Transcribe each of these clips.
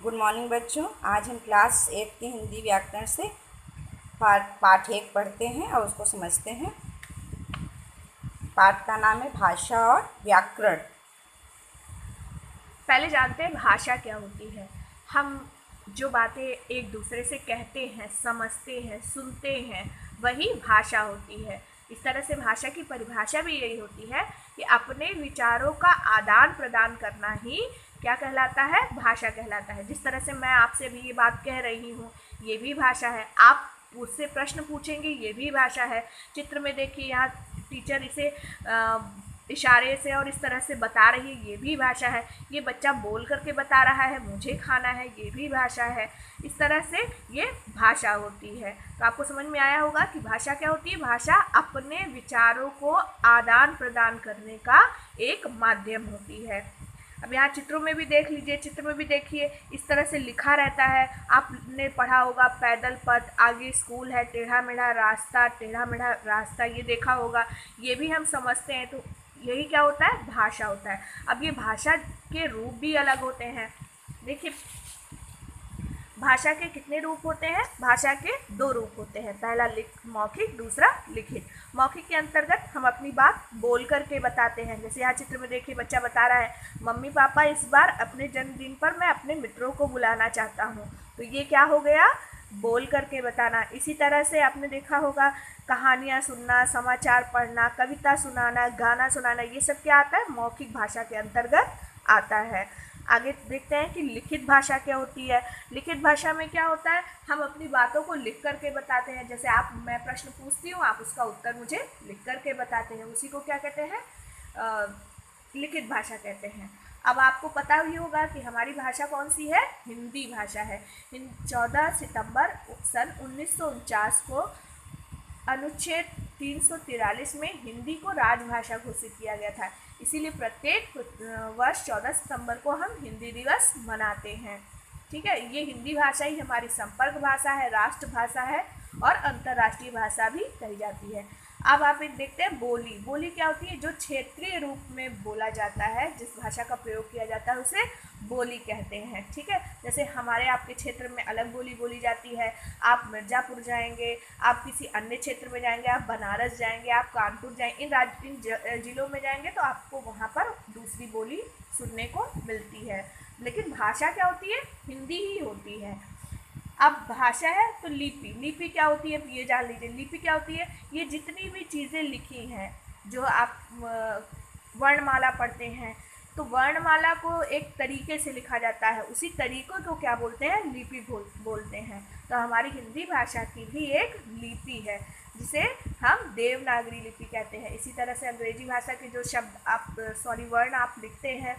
Good morning बच्चों। आज हम क्लास 8 की हिंदी व्याकरण से पाठ 1 पढ़ते हैं और उसको समझते हैं। पाठ का नाम है भाषा और व्याकरण। पहले जानते हैं भाषा क्या होती है। हम जो बातें एक दूसरे से कहते हैं, समझते हैं, सुनते हैं, वही भाषा होती है। इस तरह से भाषा की परिभाषा भी यही होती है कि अपने विचारों का आदान प्रदान करना ही क्या कहलाता है, भाषा कहलाता है। जिस तरह से मैं आपसे अभी ये बात कह रही हूँ, ये भी भाषा है। आप उससे प्रश्न पूछेंगे, ये भी भाषा है। चित्र में देखिए, यहाँ टीचर इसे इशारे से और इस तरह से बता रही है, ये भी भाषा है। ये बच्चा बोल करके बता रहा है, मुझे खाना है, ये भी भाषा है। इस तरह से ये भाषा होती है। तो आपको समझ में आया होगा कि भाषा क्या होती है। भाषा अपने विचारों को आदान प्रदान करने का एक माध्यम होती है। अब यहाँ चित्रों में भी देख लीजिए, चित्र में भी देखिए, इस तरह से लिखा रहता है। आपने पढ़ा होगा पैदल पथ, आगे स्कूल है, टेढ़ा मेढ़ा रास्ता, टेढ़ा मेढ़ा रास्ता, ये देखा होगा। ये भी हम समझते हैं। तो यही क्या होता है, भाषा होता है। अब ये भाषा के रूप भी अलग होते हैं। देखिए, भाषा के कितने रूप होते हैं। भाषा के 2 रूप होते हैं। पहला मौखिक, दूसरा लिखित। मौखिक के अंतर्गत हम अपनी बात बोल करके बताते हैं। जैसे यहाँ चित्र में देखिए, बच्चा बता रहा है, मम्मी पापा इस बार अपने जन्मदिन पर मैं अपने मित्रों को बुलाना चाहता हूँ। तो ये क्या हो गया, बोल करके बताना। इसी तरह से आपने देखा होगा, कहानियाँ सुनना, समाचार पढ़ना, कविता सुनाना, गाना सुनाना, ये सब क्या आता है, मौखिक भाषा के अंतर्गत आता है। आगे देखते हैं कि लिखित भाषा क्या होती है। लिखित भाषा में क्या होता है, हम अपनी बातों को लिख करके बताते हैं। जैसे मैं प्रश्न पूछती हूँ, आप उसका उत्तर मुझे लिख करके बताते हैं। उसी को क्या कहते हैं, लिखित भाषा कहते हैं। अब आपको पता ही होगा कि हमारी भाषा कौन सी है, हिंदी भाषा है। 14 सितंबर सन 1949 को अनुच्छेद 343 में हिंदी को राजभाषा घोषित किया गया था। इसीलिए प्रत्येक वर्ष 14 सितंबर को हम हिंदी दिवस मनाते हैं। ठीक है, ये हिंदी भाषा ही हमारी संपर्क भाषा है, राष्ट्रभाषा है और अंतर्राष्ट्रीय भाषा भी कही जाती है। अब आप एक देखते हैं बोली। बोली क्या होती है, जो क्षेत्रीय रूप में बोला जाता है, जिस भाषा का प्रयोग किया जाता है उसे बोली कहते हैं। ठीक है, जैसे हमारे आपके क्षेत्र में अलग बोली बोली जाती है। आप मिर्ज़ापुर जाएंगे, आप किसी अन्य क्षेत्र में जाएंगे, आप बनारस जाएंगे, आप कानपुर जाएंगे, इन जिलों में जाएंगे तो आपको वहाँ पर दूसरी बोली सुनने को मिलती है। लेकिन भाषा क्या होती है, हिंदी ही होती है। अब भाषा है तो लिपि। लिपि क्या होती है, ये जान लीजिए। लिपि क्या होती है, ये जितनी भी चीज़ें लिखी हैं, जो आप वर्णमाला पढ़ते हैं, तो वर्णमाला को एक तरीके से लिखा जाता है, उसी तरीकों को क्या बोलते हैं, लिपि बोलते हैं। तो हमारी हिंदी भाषा की भी एक लिपि है, जिसे हम देवनागरी लिपि कहते हैं। इसी तरह से अंग्रेजी भाषा के जो वर्ण आप लिखते हैं,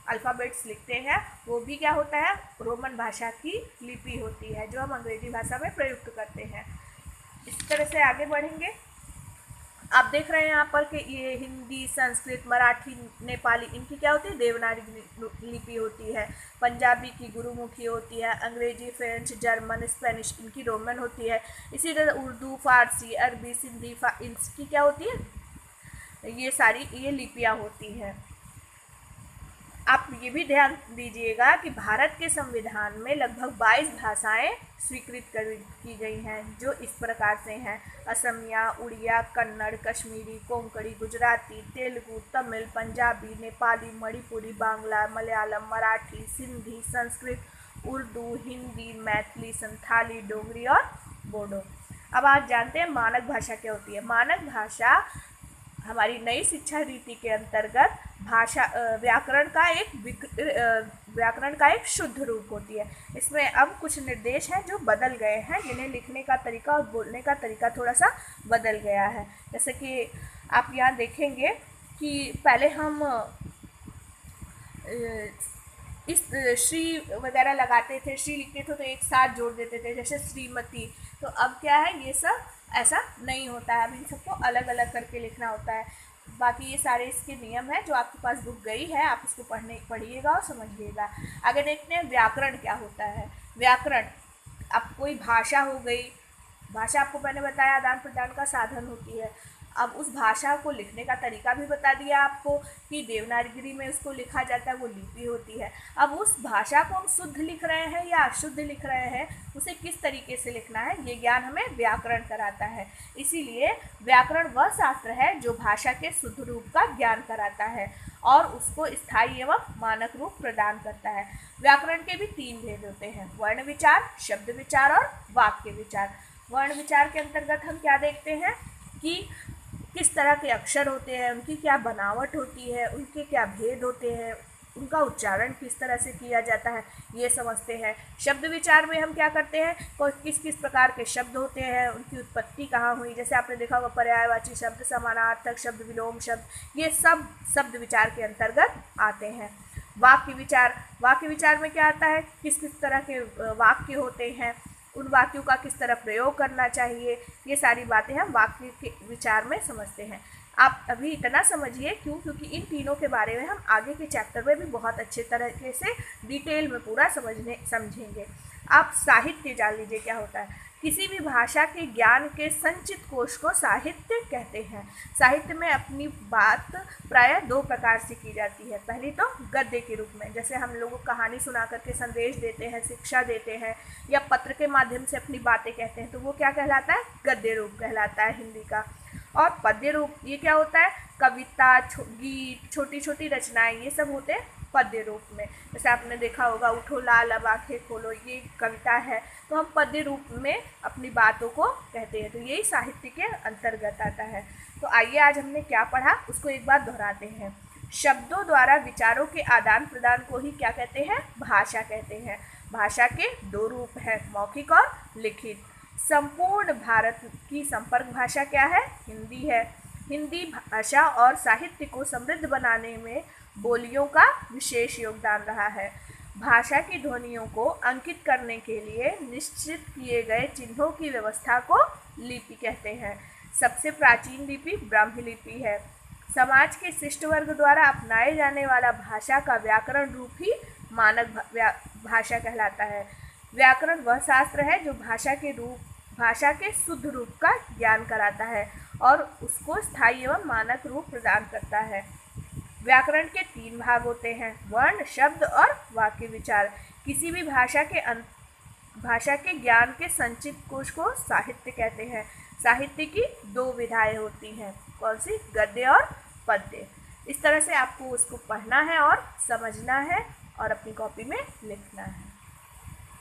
अल्फ़ाबेट्स लिखते हैं, वो भी क्या होता है, रोमन भाषा की लिपि होती है, जो हम अंग्रेजी भाषा में प्रयुक्त करते हैं। इस तरह से आगे बढ़ेंगे। आप देख रहे हैं यहाँ पर कि ये हिंदी, संस्कृत, मराठी, नेपाली, इनकी क्या होती है, देवनागरी लिपि होती है। पंजाबी की गुरुमुखी होती है। अंग्रेजी, फ्रेंच, जर्मन, स्पेनिश, इनकी रोमन होती है। इसी तरह उर्दू, फारसी, अरबी, सिंधी, इनकी क्या होती है, ये सारी ये लिपियाँ होती हैं। आप ये भी ध्यान दीजिएगा कि भारत के संविधान में लगभग 22 भाषाएं स्वीकृत की गई हैं, जो इस प्रकार से हैं: असमिया, उड़िया, कन्नड़, कश्मीरी, कोंकणी, गुजराती, तेलुगु, तमिल, पंजाबी, नेपाली, मणिपुरी, बांग्ला, मलयालम, मराठी, सिंधी, संस्कृत, उर्दू, हिंदी, मैथिली, संथाली, डोगरी और बोडो। अब आज जानते हैं मानक भाषा क्या होती है। मानक भाषा हमारी नई शिक्षा रीति के अंतर्गत भाषा व्याकरण का एक शुद्ध रूप होती है। इसमें अब कुछ निर्देश हैं जो बदल गए हैं, जिन्हें लिखने का तरीका और बोलने का तरीका थोड़ा सा बदल गया है। जैसे कि आप यहाँ देखेंगे कि पहले हम इस श्री वगैरह लगाते थे, श्री लिखते थे तो एक साथ जोड़ देते थे, जैसे श्रीमती। तो अब क्या है, ये सब ऐसा नहीं होता है। अब इन सबको अलग अलग करके लिखना होता है। बाकी ये सारे इसके नियम हैं, जो आपके पास बुक गई है, आप इसको पढ़िएगा और समझिएगा। आगे देखते हैं व्याकरण क्या होता है। व्याकरण, अब कोई भाषा हो गई। भाषा आपको मैंने बताया आदान प्रदान का साधन होती है। अब उस भाषा को लिखने का तरीका भी बता दिया आपको कि देवनागरी में उसको लिखा जाता है, वो लिपि होती है। अब उस भाषा को हम शुद्ध लिख रहे हैं या अशुद्ध लिख रहे हैं, उसे किस तरीके से लिखना है, ये ज्ञान हमें व्याकरण कराता है। इसीलिए व्याकरण वह शास्त्र है जो भाषा के शुद्ध रूप का ज्ञान कराता है और उसको स्थायी एवं मानक रूप प्रदान करता है। व्याकरण के भी 3 भेद होते हैं, वर्ण विचार, शब्द विचार और वाक्य विचार। वर्ण विचार के अंतर्गत हम क्या देखते हैं कि किस तरह के अक्षर होते हैं, उनकी क्या बनावट होती है, उनके क्या भेद होते हैं, उनका उच्चारण किस तरह से किया जाता है, ये समझते हैं। शब्द विचार में हम क्या करते हैं, किस किस प्रकार के शब्द होते हैं, उनकी उत्पत्ति कहाँ हुई, जैसे आपने देखा होगा पर्यायवाची शब्द, समानार्थक शब्द, विलोम शब्द, ये सब शब्द विचार के अंतर्गत आते हैं। वाक्य विचार में क्या आता है, किस किस तरह के वाक्य होते हैं, उन वाक्यों का किस तरह प्रयोग करना चाहिए, ये सारी बातें हम वाक्य के विचार में समझते हैं। आप अभी इतना समझिए, क्योंकि इन तीनों के बारे में हम आगे के चैप्टर में भी बहुत अच्छे तरीके से डिटेल में पूरा समझेंगे। आप साहित्य जान लीजिए क्या होता है। किसी भी भाषा के ज्ञान के संचित कोश को साहित्य कहते हैं। साहित्य में अपनी बात प्रायः 2 प्रकार से की जाती है। पहली तो गद्य के रूप में, जैसे हम लोगों को कहानी सुना करके संदेश देते हैं, शिक्षा देते हैं, या पत्र के माध्यम से अपनी बातें कहते हैं, तो वो क्या कहलाता है, गद्य रूप कहलाता है हिंदी का। और पद्य रूप, ये क्या होता है, कविता, गीत, छोटी छोटी रचनाएं, ये सब होते हैं पद्य रूप में। जैसे आपने देखा होगा उठो लाल अब आंखें खोलो, ये कविता है, तो हम पद्य रूप में अपनी बातों को कहते हैं, तो यही साहित्य के अंतर्गत आता है। तो आइए आज हमने क्या पढ़ा उसको एक बार दोहराते हैं। शब्दों द्वारा विचारों के आदान प्रदान को ही क्या कहते हैं, भाषा कहते हैं। भाषा के 2 रूप हैं, मौखिक और लिखित। संपूर्ण भारत की संपर्क भाषा क्या है, हिंदी है। हिंदी भाषा और साहित्य को समृद्ध बनाने में बोलियों का विशेष योगदान रहा है। भाषा की ध्वनियों को अंकित करने के लिए निश्चित किए गए चिन्हों की व्यवस्था को लिपि कहते हैं। सबसे प्राचीन लिपि ब्राह्मी लिपि है। समाज के शिष्ट वर्ग द्वारा अपनाए जाने वाला भाषा का व्याकरण रूप ही मानक भाषा कहलाता है। व्याकरण वह शास्त्र है जो भाषा के शुद्ध रूप का ज्ञान कराता है और उसको स्थायी एवं मानक रूप प्रदान करता है। व्याकरण के 3 भाग होते हैं, वर्ण, शब्द और वाक्य विचार। किसी भी भाषा के ज्ञान के संचित कोश को साहित्य कहते हैं। साहित्य की 2 विधाएं होती हैं, कौन सी, गद्य और पद्य। इस तरह से आपको उसको पढ़ना है और समझना है और अपनी कॉपी में लिखना है।